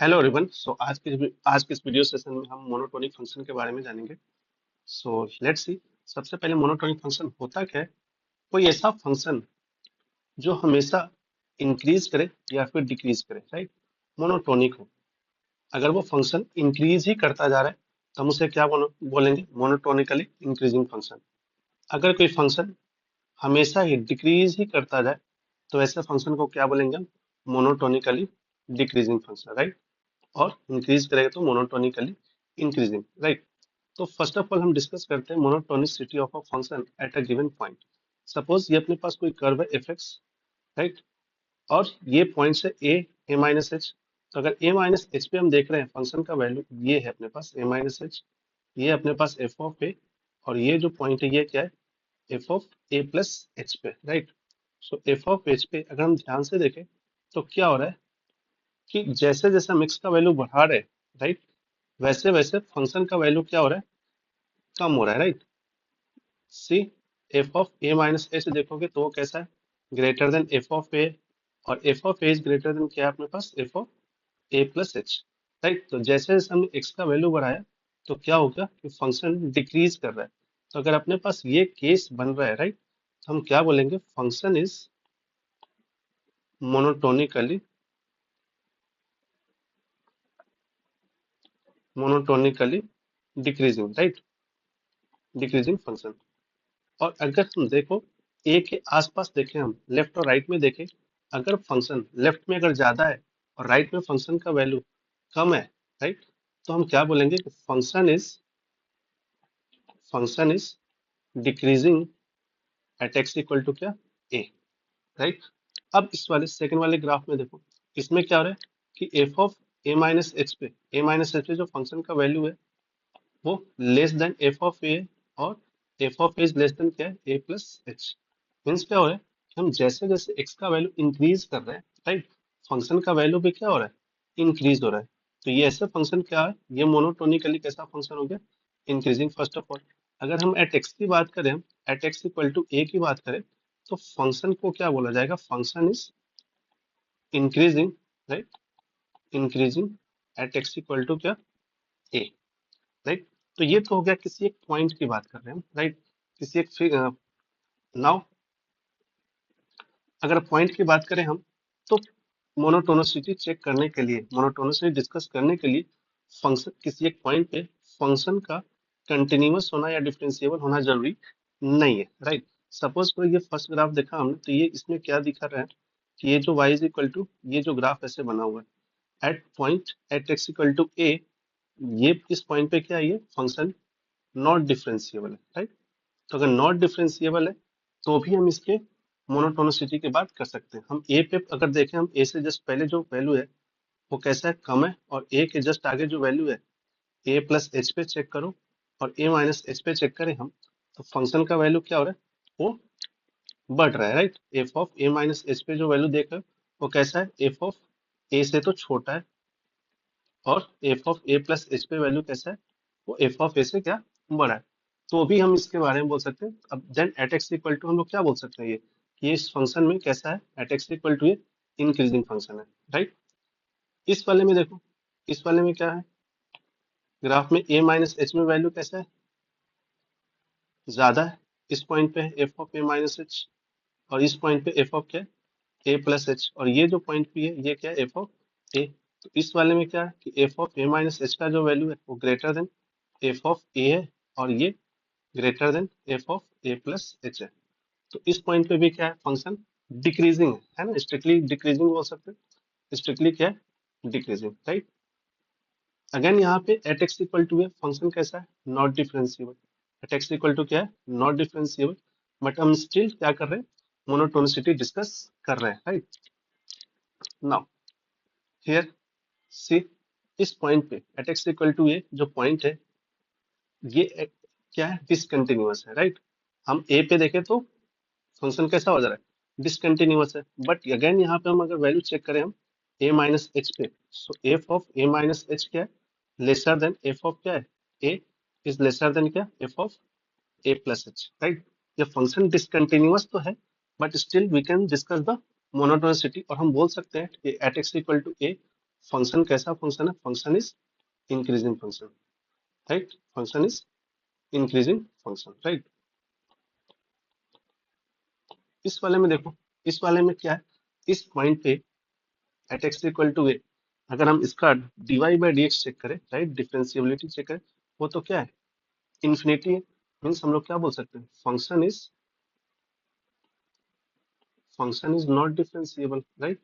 Hello everyone. सो आज के इस वीडियो सेशन में हम मोनोटोनिक फंक्शन के बारे में जानेंगे। So let's see. सबसे पहले मोनोटोनिक फंक्शन होता क्या है। कोई ऐसा फंक्शन जो हमेशा इंक्रीज करे या फिर डिक्रीज करे, राइट। मोनोटोनिक हो। अगर वो फंक्शन इंक्रीज ही करता जा रहा है तो हम उसे क्या बोलेंगे, मोनोटोनिकली इंक्रीजिंग फंक्शन। अगर कोई फंक्शन हमेशा ही डिक्रीज ही करता जाए तो ऐसे फंक्शन को क्या बोलेंगे हम, मोनोटोनिकली डिक्रीजिंग फंक्शन, राइट। और इंक्रीज करेगा तो मोनोटोनिकली इंक्रीजिंग, राइट। तो फर्स्ट ऑफ ऑल हम डिस्कस करते हैं monotonicity of a function at a given point. Suppose ये अपने पास कोई कर्व है एफ एक्स, राइट। और ये पॉइंट है ए माइनस एच। तो अगर ए माइनस एच पे हम देख रहे हैं फंक्शन का वैल्यू ये है अपने पास ए माइनस एच, ये अपने पास एफ ऑफ ए, और ये जो पॉइंट है ये क्या है, f of A plus h पे, right. So f of h पे अगर हम ध्यान से देखें तो क्या हो रहा है कि जैसे जैसे हम एक्स का वैल्यू बढ़ा रहे हैं, राइट, वैसे वैसे फंक्शन का वैल्यू क्या हो रहा है, कम हो रहा है, right. See, f of A minus h देखोगे तो वो कैसा है, greater than f of A, और f of A is greater than क्या है अपने पास, f of A plus h, right. तो जैसे जैसे हमने एक्स का वैल्यू बढ़ाया तो क्या होगा कि फंक्शन डिक्रीज कर रहा है। तो अगर अपने पास ये केस बन रहा है, राइट, तो हम क्या बोलेंगे, function is monotonically monotonically decreasing, right, decreasing function. और अगर हम देखो ए के आसपास देखें, हम लेफ्ट और राइट में देखें, अगर फंक्शन लेफ्ट में अगर ज्यादा है और राइट में फंक्शन का वैल्यू कम है, राइट, तो हम क्या बोलेंगे कि function is decreasing at x equal to क्या, ए, राइट। अब इस वाले सेकंड वाले ग्राफ में देखो, इसमें क्या हो रहा है कि F of A minus h पे जो फंक्शन का वैल्यू है वो less than f of A, और f of A is less then क्या है, ए प्लस एच। मीन्स क्या हो रहा है कि हम जैसे जैसे एक्स का वैल्यू इंक्रीज कर रहे हैं, राइट, फंक्शन का वैल्यू भी क्या हो रहा है, इंक्रीज हो रहा है। तो ये ऐसा फंक्शन क्या है, ये मोनोटोनिकली कैसा फंक्शन हो गया, इंक्रीजिंग। फर्स्ट ऑफ ऑल अगर हम एट एक्स की बात करें, हम at x equal to A की बात करें तो फंक्शन को क्या बोला जाएगा, function is increasing, right, increasing at x equal to क्या, ए, राइट। तो ये तो हो गया किसी एक पॉइंट की बात कर रहे हैं हम, राइट, किसी एक नाउ अगर पॉइंट की बात करें हम, तो मोनोटोनिसिटी चेक करने के लिए, मोनोटोनिसिटी डिस्कस करने के लिए फंक्शन किसी एक पॉइंट पे फंक्शन का कंटिन्यूअस होना या डिफरेंशिएबल होना जरूरी नहीं है, राइट। सपोज करो ये फर्स्ट ग्राफ देखा हमने, तो ये इसमें क्या दिखा रहा है कि ये जो y इज इक्वल टू, ये जो ग्राफ ऐसे बना हुआ है at point at x equal to A, ये इस पॉइंट पे क्या है, ये फंक्शन नॉट डिफरेंशिएबल है, राइट। तो अगर नॉट डिफरेंशिएबल है तो भी हम इसके मोनोटोनिसिटी की बात कर सकते हैं। हम ए पे अगर देखें, हम ए से जस्ट पहले जो वैल्यू है वो कैसा है, कम है, और ए के जस्ट आगे जो वैल्यू है ए प्लस एच पे चेक करो और ए माइनस एच पे चेक करें हम, तो फंक्शन का वैल्यू क्या हो रहा है, वो बढ़ रहा है, right. F of A minus h पे जो वैल्यू देख रहे हो वो कैसा है, एफ ऑफ ए से तो छोटा है, और f of A plus h पे वैल्यू कैसा है, वो एफ ऑफ ए से क्या, बड़ा है। तो भी हम इसके बारे में बोल सकते हैं। अब then at x equal to हम लोग क्या बोल सकते हैं, ये कि इस फंक्शन में कैसा है, एट एक्स इक्वल टू ये इंक्रीजिंग फंक्शन है, राइट। इस वाले में देखो, इस वाले में क्या है, ग्राफ में ए माइनस एच में वैल्यू कैसा है, ज्यादा है। इस पॉइंट पे है f of A minus H, और इस पॉइंट पे एफ ऑफ क्या है, ए प्लस एच, और ये जो पॉइंट पे है ये क्या है, एफ ऑफ ए। तो इस वाले में क्या है कि F of A minus H का जो वैल्यू है वो ग्रेटर देन एफ ऑफ ए है, और ये greater than f of A plus H है। तो इस पॉइंट पे भी क्या है, फंक्शन डिक्रीजिंग है ना, स्ट्रिक्टली डिक्रीजिंग बोल सकते हैं। स्ट्रिक्टली क्या है, डिक्रीजिंग, राइट। अगेन यहाँ पे एट एक्स इक्वल टू है, फंक्शन कैसा है, not differentiable. At x equal to क्या है, नॉट डिफरेंशिएबल, बट हम स्टिल क्या कर रहे हैं, मोनोटोनिसिटी डिस्कस कर रहे हैं, राइट। नाउ हियर सी, इस पॉइंट पे एट एक्स इक्वल टू ये जो पॉइंट है ये क्या है, डिसकंटिन्यूअस है, राइट। हम ए पे देखें तो फंक्शन कैसा हो जा रहा है, डिसकंटिन्यूअस है। बट अगेन यहाँ पे हम अगर वैल्यू चेक करें हम ए माइनस एच पे, so f of A minus h क्या है, लेसर देन एफ ऑफ क्या है, ए इज लेसर देन क्या, f of A plus h, right. ये फंक्शन डिसकंटिन्यूअस तो है but still we can discuss the monotonicity, और हम बोल सकते हैं कि at x equal to A function कैसा फंक्शन है? Function is increasing function, right? Function is increasing function, right? इस वाले में देखो, इस वाले में क्या है, इस पॉइंट पे at x equal to A, अगर हम इसका dy by D X check करें, राइट, डिफरेंशियबिलिटी चेक करें, वो तो क्या है, इन्फिनिटी है। मीन्स हम लोग क्या बोल सकते हैं, function is not differentiable, right?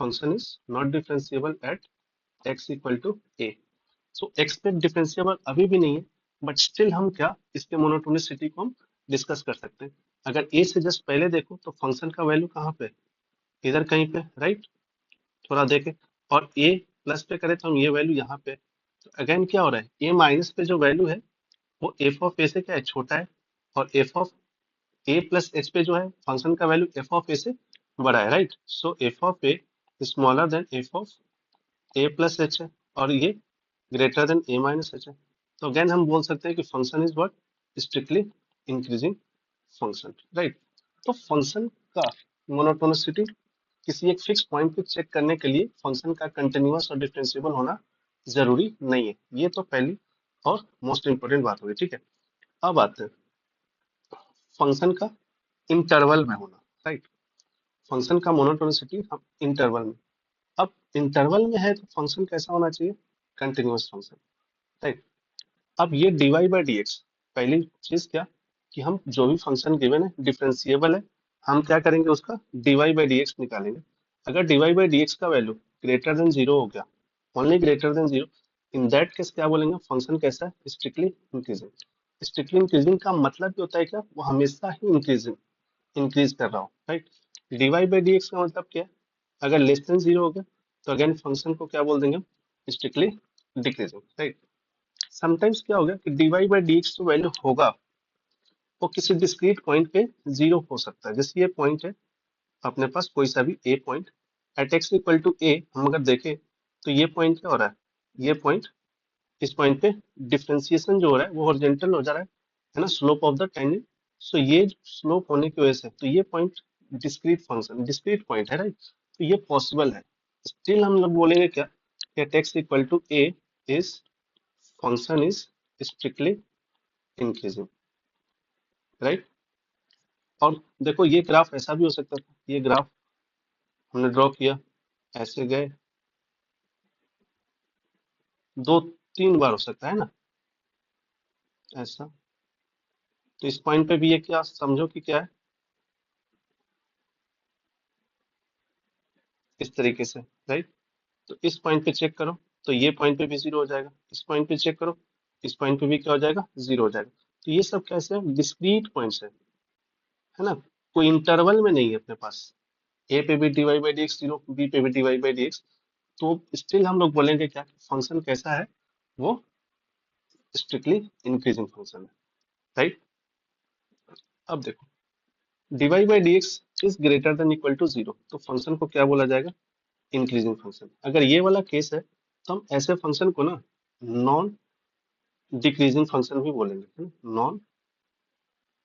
Function is not differentiable at x equal to A. So X पे डिफरेंशिएबल अभी भी नहीं है, बट स्टिल हम क्या, इसके मोनोटोनिसिटी को हम डिस्कस कर सकते हैं। अगर ए से जस्ट पहले देखो तो फंक्शन का वैल्यू कहाँ पे, इधर कहीं पे, राइट? थोड़ा देखें, और ए प्लस पे करें तो हम ये वैल्यू यहाँ पे, तो अगेन क्या हो रहा है, ए माइनस पे जो वैल्यू है वो एफ ऑफ ए से क्या है, छोटा है, और f of A plus h पे जो है फंक्शन का वैल्यू एफ ऑफ ए से बड़ा है, right? So f of a smaller than f of A plus H है, और ये ग्रेटर देन ए माइनस एच है। तो अगेन हम बोल सकते हैं कि function is what, strictly increasing function, right? तो फंक्शन का मोनोटोनिसिटी किसी एक फिक्स पॉइंट पे चेक करने के लिए फंक्शन का कंटिन्यूअस और डिफरेंशिएबल होना जरूरी नहीं है। ये तो पहली और मोस्ट इंपोर्टेंट बात होगी, ठीक है? अब आते हैं फंक्शन का इंटरवल में होना, राइट? फंक्शन का मोनोटोनिसिटी हम इंटरवल में, अब इंटरवल में है तो फंक्शन कैसा होना चाहिए, कंटिन्यूअस फंक्शन, राइट? अब ये dy बाई डी एक्स, पहली चीज क्या, कि हम जो भी फंक्शन गिवन है डिफरेंशिएबल है, हम क्या करेंगे, उसका dy बाई डी एक्स निकालेंगे। अगर dy बाई डी एक्स का वैल्यू ग्रेटर देन जीरो हो गया, only greater than zero, in that case क्या बोलेंगे, फंक्शन कैसा है, स्ट्रिक्टली इंक्रीजिंग। स्ट्रिक्टली इंक्रीजिंग का मतलब भी होता है क्या, वो हमेशा ही इंक्रीज कर रहा हो, right? dy by D x का मतलब क्या है, अगर लेस देन जीरो हो गया तो अगेन फंक्शन को क्या बोल देंगे, स्ट्रिक्टली डिक्रीजिंग, राइट? समटाइम्स क्या होगा कि dy बाई डी एक्स जो वैल्यू होगा वो किसी डिस्क्रीट पॉइंट पे जीरो हो सकता है। जैसे ये पॉइंट है अपने पास, कोई सा भी A point, at x equal to A हम अगर देखें तो ये पॉइंट क्या हो रहा है, ये पॉइंट, इस पॉइंट पे डिफरेंशिएशन जो हो रहा है वो हॉरिजॉन्टल हो जा रहा है ना, slope of the tangent. So ये स्लोप होने की वजह से तो ये point discrete function, discrete point है, राइट? तो ये पॉसिबल है। स्टिल हम लोग बोलेंगे क्या, at x equal to A is function is strictly increasing, right? और देखो ये ग्राफ ऐसा भी हो सकता था, ये ग्राफ हमने ड्रॉ किया, ऐसे गए, दो तीन बार हो सकता है ना, ऐसा। तो इस पॉइंट पे भी ये क्या समझो कि क्या है, इस तरीके से, राइट? तो इस पॉइंट पे चेक करो तो ये पॉइंट पे भी जीरो हो जाएगा, इस पॉइंट पे चेक करो, इस पॉइंट पे भी क्या हो जाएगा, जीरो हो जाएगा। तो ये सब कैसे है, डिस्क्रीट पॉइंट्स है ना, कोई इंटरवल में नहीं है अपने पास। ए पे भी dy by D X zero, B पे भी dy बाई डी एक्स, तो स्टिल हम लोग बोलेंगे क्या, फंक्शन कैसा है, वो स्ट्रिक्टली इंक्रीजिंग फंक्शन है, राइट? अब देखो dy by D x is greater than equal to zero, तो फंक्शन को क्या बोला जाएगा, इंक्रीजिंग फंक्शन। अगर ये वाला केस है तो हम ऐसे फंक्शन को ना नॉन डिक्रीजिंग फंक्शन भी बोलेंगे, non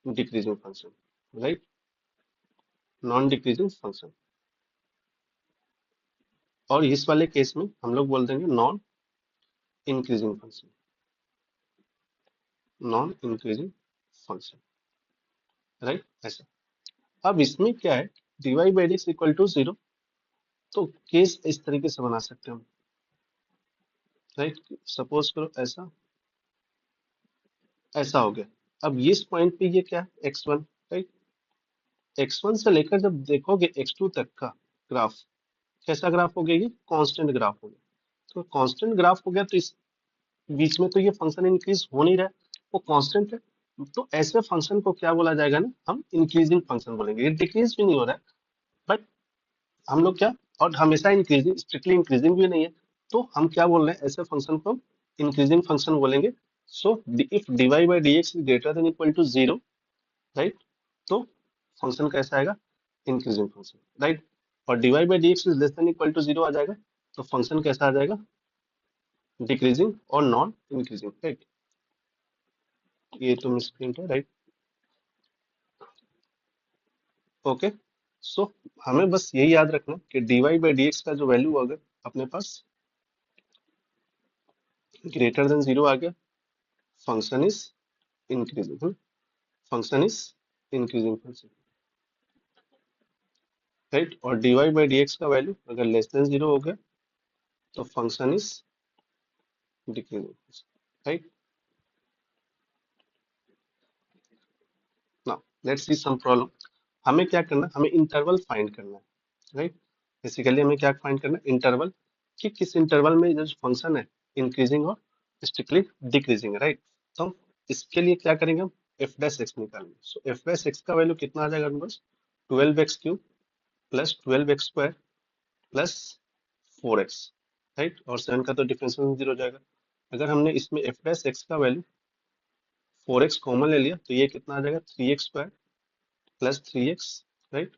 decreasing function, right? Non decreasing function, और इस वाले केस में हम लोग बोल देंगे non increasing function, non increasing function, right? ऐसा। अब इसमें क्या है, dy by D equal to zero, तो केस इस तरीके से बना सकते हैं हम, राइट? सपोज करो ऐसा, ऐसा हो गया। अब इस पॉइंट पे ये क्या है, x1, राइट? x1 से लेकर जब देखोगे x2 तक का ग्राफ, कैसा ग्राफ हो गया, ये कांस्टेंट ग्राफ हो गया। तो कांस्टेंट ग्राफ हो गया तो इस बीच में तो ये फंक्शन इंक्रीज हो नहीं रहा है, वो कांस्टेंट है। तो ऐसे फंक्शन को क्या बोला जाएगा ना, हम इंक्रीजिंग फंक्शन बोलेंगे। ये डिक्रीज भी नहीं हो रहा है, बट हम लोग क्या, और हमेशा इंक्रीजिंग, स्ट्रिक्टली इंक्रीजिंग भी नहीं है, तो हम क्या बोल रहे हैं, ऐसे फंक्शन को इंक्रीजिंग फंक्शन बोलेंगे। So if dy by D x is greater than equal to zero, right, तो फंक्शन कैसा आएगा, इंक्रीजिंग फंक्शन, राइट? और dy by D x is less than equal to zero आ जाएगा, तो फंक्शन कैसा आ जाएगा, डिक्रीजिंग और नॉन इंक्रीजिंग, राइट? ये तो मिसप्रिंट है, राइट? ओके। सो हमें बस यही याद रखना कि dy बाई डी एक्स का जो वैल्यू होगा अपने पास ग्रेटर देन 0 आ गया, function is increasing, function is increasing function, right. और dy बाई dx का वैल्यू अगर लेस देन 0 हो गया तो function is decreasing, right. Now let's see some problem. हमें क्या करना है, हमें इंटरवल फाइंड करना है, राइट। बेसिकली हमें क्या फाइंड करना है, इंटरवल, कि किस इंटरवल में जो फंक्शन है इंक्रीजिंग और स्ट्रिक्टली डिक्रीजिंग है, राइट। तो हम इसके लिए क्या करेंगे, हम एफ डैश एक्स निकालेंगे। सो एफ डैश एक्स का वैल्यू कितना आ जाएगा हमारे पास, 12x³ plus 12x² plus 4x, right. और 7 का तो डिफरेंशियल 0 हो जाएगा। अगर हमने इसमें एफ डैश एक्स का वैल्यू 4x कॉमन ले लिया तो ये कितना आ जाएगा, 3x² प्लस 3x, राइट।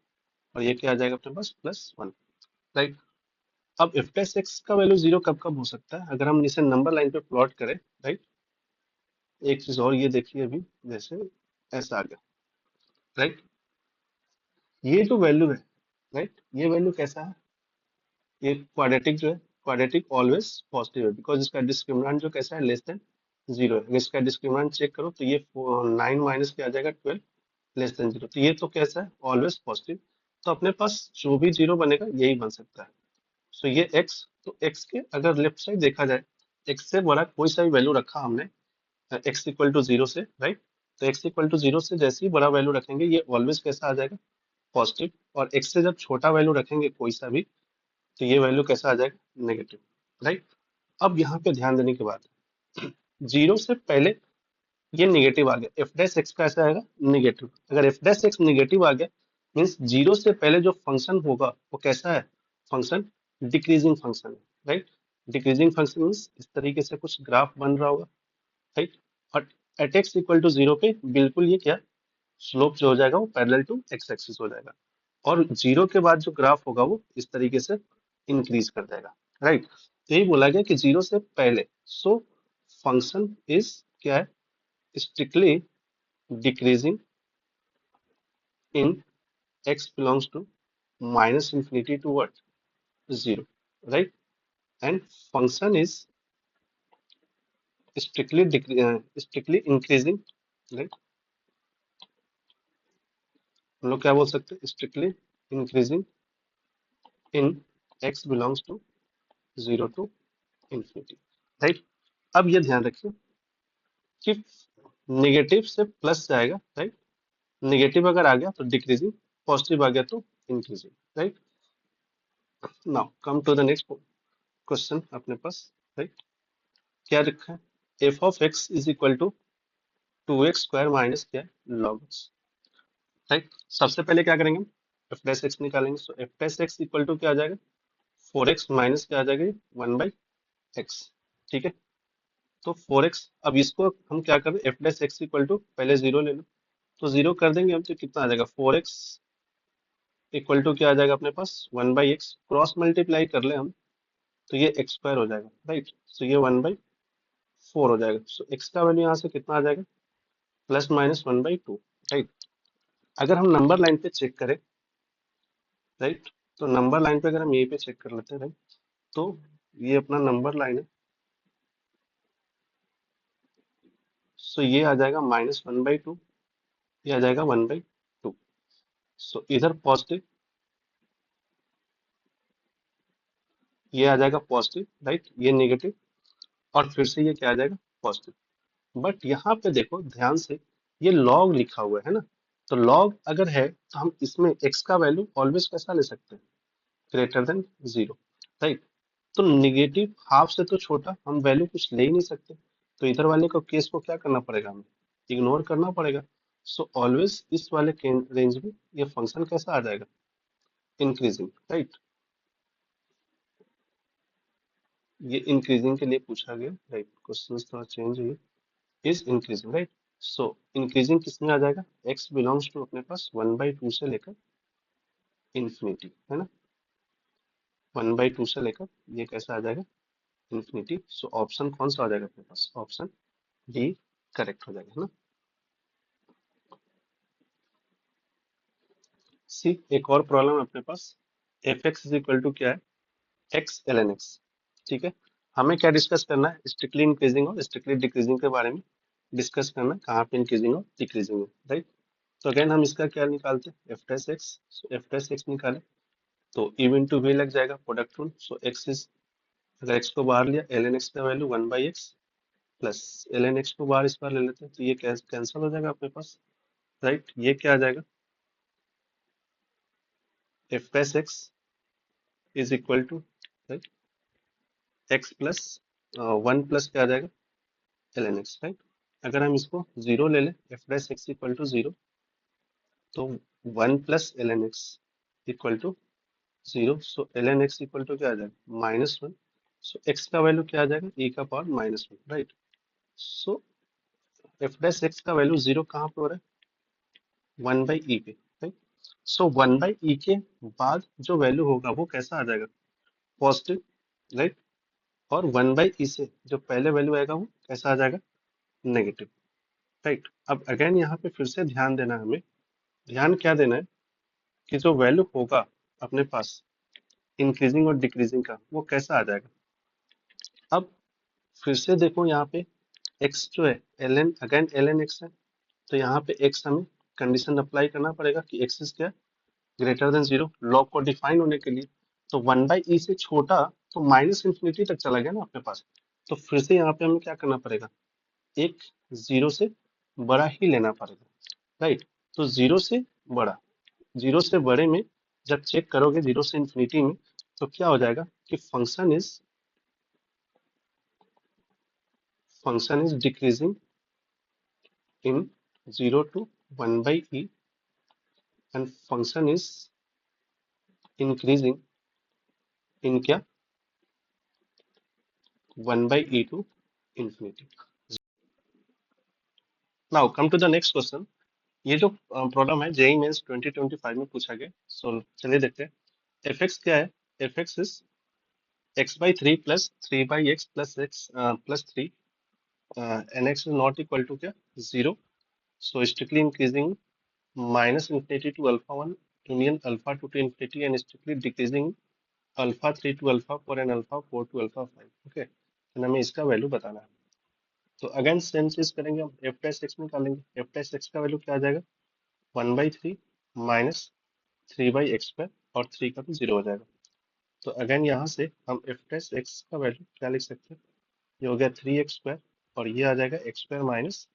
और ये क्या आ जाएगा अपने पास, +1, राइट। अब एफ डैश एक्स का वैल्यू 0 कब कब हो सकता है, अगर हम इसे नंबर लाइन पे प्लॉट करें, राइट। एक चीज और ये देखिए अभी, जैसे ऐसा आ गया, राइट। ये जो वैल्यू है, राइट, ये वैल्यू कैसा है, ये क्वाड्रेटिक जो है, क्वाड्रेटिक ऑलवेज पॉजिटिव है, बिकॉज इसका डिस्क्रिमिनेंट जो कैसा है, लेस देन 0 है। अगर इसका डिस्क्रिमिनेंट चेक करो तो ये 9 माइनस क्या आ जाएगा, 12 लेस देन 0, तो ये तो कैसा है, ऑलवेज पॉजिटिव। तो अपने पास जो भी जीरो बनेगा यही बन सकता है। सो ये x, तो x के अगर लेफ्ट साइड देखा जाए, x से बड़ा कोई सा भी वैल्यू रखा हमने x इक्वल टू 0 से, राइट। तो x इक्वल टू 0 से जैसे ही बड़ा वैल्यू रखेंगे ये ऑलवेज कैसा आ जाएगा, पॉजिटिव। और x से जब छोटा वैल्यू रखेंगे कोई सा भी तो ये वैल्यू कैसा आ जाएगा, नेगेटिव, राइट। अब यहाँ पे ध्यान देने की बात है, 0 से पहले ये निगेटिव आ गया, एफ डैश एक्स का ऐसा आएगा निगेटिव। अगर एफ डैश एक्स निगेटिव आ गया मीन्स 0 से पहले जो फंक्शन होगा वो कैसा है, फंक्शन डिक्रीजिंग फंक्शन है, राइट। डिक्रीजिंग फंक्शन मीन्स इस तरीके से कुछ ग्राफ बन रहा होगा, राइट। और एट एक्स इक्वल टू 0 पे बिल्कुल ये क्या, स्लोप जो हो जाएगा वो पैरेलल टू एक्स एक्सिस हो जाएगा। और 0 के बाद जो ग्राफ होगा वो इस तरीके से इंक्रीज कर जाएगा, राइट। तो यही बोला गया कि 0 से पहले, सो फंक्शन इज क्या है, strictly decreasing in x belongs to minus infinity to what, 0, right. And function is strictly increasing, right। हम लोग क्या बोल सकते हैं, strictly increasing in x belongs to 0 to infinity, right। अब ये ध्यान रखिए कि नेगेटिव से प्लस जाएगा, राइट। नेगेटिव अगर आ गया तो डिक्रीजिंग, पॉजिटिव आ गया तो increasing, right. Now come to the next question अपने पास, राइट। क्या रखा है, f of x is equal to 2x² minus क्या, लॉग एक्स, राइट। सबसे पहले क्या करेंगे, एफ डैश एक्स निकालेंगे। So f dash x equal to क्या आ जाएगा, 4x माइनस क्या आ जाएगा, 1/x, ठीक है। तो 4x, अब इसको हम क्या करें, F dash x equal to पहले 0 ले लो, तो 0 कर देंगे हम तो कितना आ जाएगा, 4x इक्वल टू क्या आ जाएगा अपने पास, 1/x, क्रॉस मल्टीप्लाई कर ले हम तो ये x² हो जाएगा, राइट। सो ये 1/4 हो जाएगा। सो x का वैल्यू यहाँ से कितना आ जाएगा, +-1/2, राइट। अगर हम नंबर लाइन पे चेक करें, राइट, तो नंबर लाइन पे अगर हम यहीं पे चेक कर लेते हैं, राइट, तो ये अपना नंबर लाइन है। सो ये आ जाएगा -1/2, ये आ जाएगा 1/2। सो इधर पॉजिटिव, ये आ जाएगा पॉजिटिव, राइट, ये नेगेटिव, और फिर से ये क्या आ जाएगा, पॉजिटिव। बट यहाँ पे देखो ध्यान से, ये लॉग लिखा हुआ है ना, तो लॉग अगर है तो हम इसमें x का वैल्यू ऑलवेज कैसा ले सकते हैं, ग्रेटर देन 0, राइट। तो निगेटिव हाफ से तो छोटा हम वैल्यू कुछ ले ही नहीं सकते, तो इधर वाले को केस को क्या करना पड़ेगा, हमें इग्नोर करना पड़ेगा। सो ऑलवेज इस वाले रेंज में ये फंक्शन कैसा आ जाएगा, इंक्रीजिंग, राइट। ये इंक्रीजिंग के लिए पूछा गया, राइट, क्वेश्चन थोड़ा चेंज है, is increasing, right. So increasing किसमें आ जाएगा, x बिलोंग्स टू अपने पास 1/2 से लेकर इंफिनिटी, है ना, 1/2 से लेकर ये कैसा आ जाएगा, इंफिनिटी। सो ऑप्शन कौन सा आ जाएगा अपने पास, ऑप्शन डी करेक्ट हो जाएगा, है ना। सी एक और प्रॉब्लम अपने पास, f x is equal to क्या है, एक्स ln x, ठीक है। हमें क्या डिस्कस करना है, स्ट्रिक्टली इंक्रीजिंग और स्ट्रिक्टली डिक्रीजिंग के बारे में डिस्कस करना है, कहाँ पे इंक्रीजिंग और डिक्रीजिंग है, राइट। तो अगेन हम इसका क्या निकालते हैं, f dash x. So f dash x निकाले तो ई इंटू वी लग जाएगा product rule. So x is, अगर एक्स को बाहर लिया, एल एन एक्स का value 1/x plus l n x को बाहर इस बार ले लेते हैं तो ये कैंसिल हो जाएगा अपने पास, राइट। ये क्या आ जाएगा, f dash x is equal to, right, x plus 1 plus क्या आ जाएगा, एल एन एक्स, राइट। अगर हम इसको जीरो ले लें, f dash x equal to zero, तो 1 प्लस l n x equal to zero. So l n x equal to क्या आ जाएगा, -1। सो एक्स का वैल्यू क्या आ जाएगा, e का power -1, right. So f dash x का वैल्यू जीरो कहाँ पे हो रहा है, 1/e पे, राइट। सो 1/e के बाद जो वैल्यू होगा वो कैसा आ जाएगा, पॉजिटिव, राइट। और 1/e से जो पहले वैल्यू आएगा वो कैसा आ जाएगा, नेगेटिव, राइट। अब अगेन यहाँ पे फिर से ध्यान देना है हमें, ध्यान क्या देना है कि जो वैल्यू होगा अपने पास इंक्रीजिंग और डिक्रीजिंग का, वो कैसा आ जाएगा। अब फिर से देखो यहाँ पे x जो है l n, again l n x है, तो यहाँ पे x हमें कंडीशन अप्लाई करना पड़ेगा कि x इज क्या, ग्रेटर देन जीरो, लॉग को डिफाइन होने के लिए। तो 1/e से छोटा तो माइनस इंफिनिटी तक चला गया ना अपने पास, तो फिर से यहाँ पे हमें क्या करना पड़ेगा, एक जीरो से बड़ा ही लेना पड़ेगा, राइट। तो जीरो से बड़ा, जीरो से बड़े में जब चेक करोगे जीरो से इंफिनिटी में, तो क्या हो जाएगा कि function is decreasing in 0 to 1/e and function is increasing in क्या, 1/e to infinity। Now come to the next question. ये जो प्रॉब्लम है जेई मेंस 2025 में पूछा गया। सो चलिए देखते हैं। एफ एक्स क्या है, f x is x/3 plus 3/x plus x plus 3 and x is not equal to क्या, zero. So strictly increasing minus infinity to alpha 1 union alpha 2 to infinity and strictly decreasing alpha 3 to alpha 4 and alpha 4 to alpha 5। Okay, तो हमें इसका value बताना है। तो again same चीज करेंगे, हम एफ डैश एक्स निकालेंगे। एफ डैश एक्स का वैल्यू क्या आ जाएगा, 1/3 माइनस 3/x² और 3 का भी जीरो हो जाएगा। तो अगेन यहाँ से हम एफ डैश एक्स का वैल्यू क्या लिख सकते हैं, ये हो गया 3x² और ये आ जाएगा x² माइनस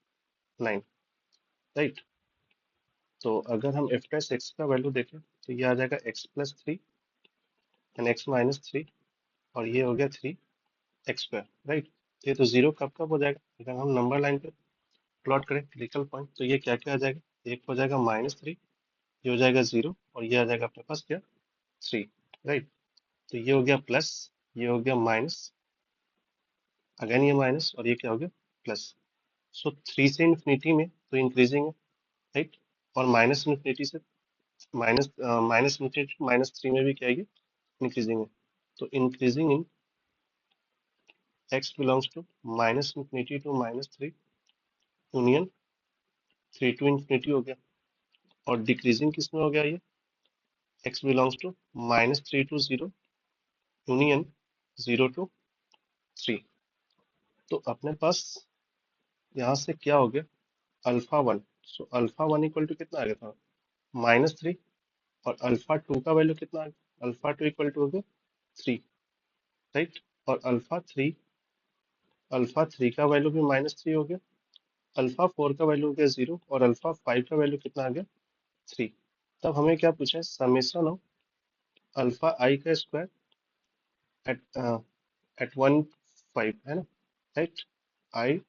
9, राइट। तो अगर हम एफ डैश एक्स का वैल्यू देखें तो ये आ जाएगा x+3 एंड x -3 और ये हो गया 3x², राइट। ये तो जीरो कब कब हो जाएगा, अगर हम नंबर लाइन पे प्लॉट करें क्रिटिकल पॉइंट, तो ये क्या क्या आ जाएगा, एक हो जाएगा -3, ये हो जाएगा जीरो और ये आ जाएगा अपने पास क्या, 3, राइट। तो ये हो गया प्लस, ये हो गया माइनस, अगेन ये माइनस और ये क्या हो गया प्लस। सो 3 से इन्फिनिटी में तो इंक्रीजिंग है, राइट। और माइनस इन्फिनिटी से माइनस इन्फिनिटी -3 में भी क्या है, इंक्रीजिंग है। तो increasing in x belongs to minus infinity to -3 union 3 to infinity हो गया। और डिक्रीजिंग किसमें हो गया, ये x belongs to -3 to 0 union 0 to 3। तो अपने पास यहाँ से क्या हो गया, अल्फा 1। सो अल्फा 1 इक्वल टू कितना आ गया था, -3। और अल्फा 2 का वैल्यू कितना आ गया, अल्फा 2 इक्वल टू हो गया 3, राइट। और अल्फा 3 का वैल्यू भी -3 हो गया। अल्फा 4 का वैल्यू हो गया 0 और अल्फा 5 का वैल्यू कितना आ गया, 3। तब हमें क्या पूछा है, समेशन ऑफ अल्फा आई का स्क्वायर एट एट 1 5 है ना, right. I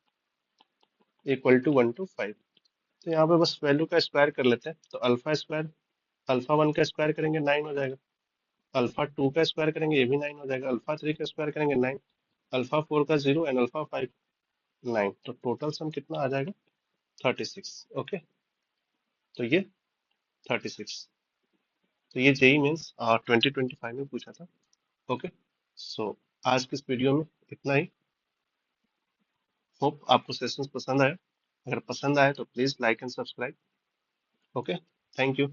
equal to 1 to 5। तो यहाँ पे बस वैल्यू का स्क्वायर कर लेते हैं। तो अल्फा स्क्वायर, अल्फा 1 का स्क्वायर करेंगे 9 हो जाएगा। अल्फा 2 का स्क्वायर करेंगे ये भी 9 हो जाएगा। अल्फा 3 का स्क्वायर करेंगे 9। अल्फा 4 का 0 एंड अल्फा 5 9। तो टोटल सम कितना आ जाएगा, 36। ओके, तो ये 36। तो ये जेई मीन्स 2025 में पूछा था। ओके, सो आज की इस वीडियो में इतना ही। होप आपको सेशंस पसंद आया। अगर पसंद आए तो please like and subscribe. Okay, thank you.